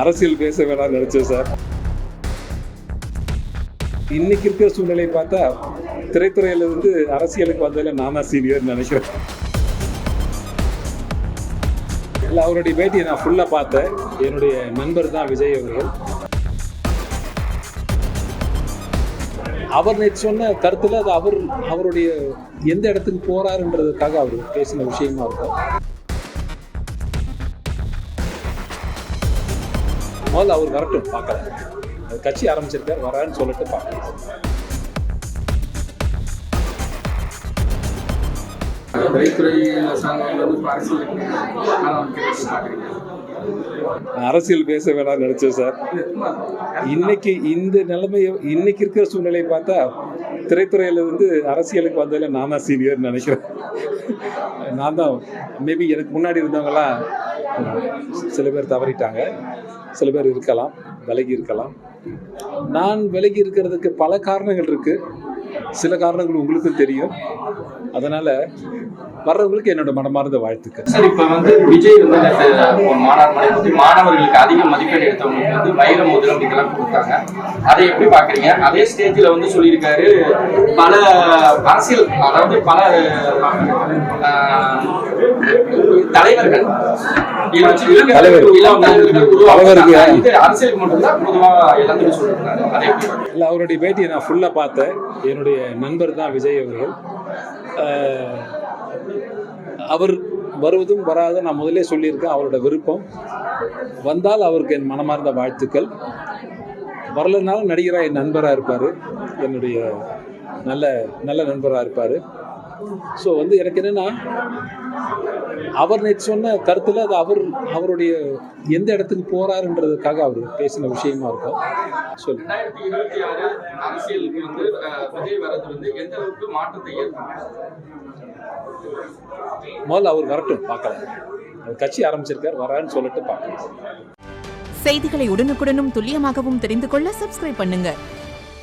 அரசியல் பேச வேணாம்னு நினைச்சேன் சார். இன்னைக்கு இருக்கிற சூழ்நிலையை பார்த்தா திரைத்துறையில இருந்து அரசியலுக்கு வந்ததில் நான் தான் சீனியர்னு நினைக்கிறேன். இல்லை, அவருடைய பேட்டியை நான் ஃபுல்லாக பார்த்தேன். என்னுடைய நண்பர் தான் விஜய் அவர்கள். அவர் நேற்று சொன்ன கருத்தில் அது அவருடைய எந்த இடத்துக்கு போறாருன்றதுக்காக அவர் பேசின விஷயமா இருக்கும். முதல்ல அவர் வரட்டும், பார்க்கலாம். கட்சி ஆரம்பிச்சிருக்கார், வரான்னு சொல்லிட்டு பார்க்கலாம். அரசியல் பேச வேணாம்னு நினைச்சேன் சார். இன்னைக்கு இந்த நிலைமையை, இன்னைக்கு இருக்கிற சூழ்நிலையை பார்த்தா திரைத்துறையில இருந்து அரசியலுக்கு வந்ததில் நான் தான் சீனியர்னு நினைக்கிறேன். நான் தான் மேபி எனக்கு முன்னாடி இருந்தவங்களாம் சில பேர் தவறிட்டாங்க, சில பேர் இருக்கலாம், விலகி இருக்கலாம். நான் விலகி இருக்கிறதுக்கு பல காரணங்கள் இருக்கு. சில காரணங்கள் உங்களுக்கும் தெரியும். அதனால வர்றவங்களுக்கு என்னோட மனமார்ந்த வாழ்த்துக்கள். சார், இப்ப விஜய் ஒரு மாணவர் மாணவர்களுக்கு அதிக மதிப்பெண் எடுத்தவங்களுக்கு வைர மோதிரம் இதெல்லாம் கொடுத்தாங்க. அதை எப்படி பாக்குறீங்க? அதே ஸ்டேஜ்ல சொல்லியிருக்காரு, பல அரசியல், அதாவது பல தலைவர்கள் அரசியலுக்கு மட்டும்தான் பொதுவா எல்லாத்தையும் சொல்லியிருக்காரு. அதை எப்படி? இல்லை, அவருடைய பேட்டியை நான் ஃபுல்லா பார்த்தேன். என்னுடைய நண்பர் தான் விஜய் அவர்கள். அவர் வருவதும் வராதும் நான் முதலே சொல்லியிருக்கேன். அவரோட விருப்பம். வந்தால் அவருக்கு என் மனமார்ந்த வாழ்த்துக்கள். வரலனாலும் நடிகராக என் நண்பராக இருப்பார், என்னுடைய நல்ல நண்பராக இருப்பார். ஸோ எனக்கு என்னென்னா, அவர் நேற்று சொன்ன கருத்தில் அது அவருடைய எந்த இடத்துக்கு போகிறாருன்றதுக்காக அவர் பேசின விஷயமா இருக்கும். சொல்லு. 2026 அரசியலுக்கு விஜய் வரது எந்த அளவுக்கு மாற்றத்தை ஏற்படுத்தும்? முதல்ல அவர் வரட்டும், பார்க்கலாம். கட்சி ஆரம்பிச்சிருக்கார், வரான்னு சொல்லிட்டு பார்க்கலாம். செய்திகளை உடனுக்குடனும் துல்லியமாகவும் தெரிந்து கொள்ள சப்ஸ்கிரைப் பண்ணுங்க.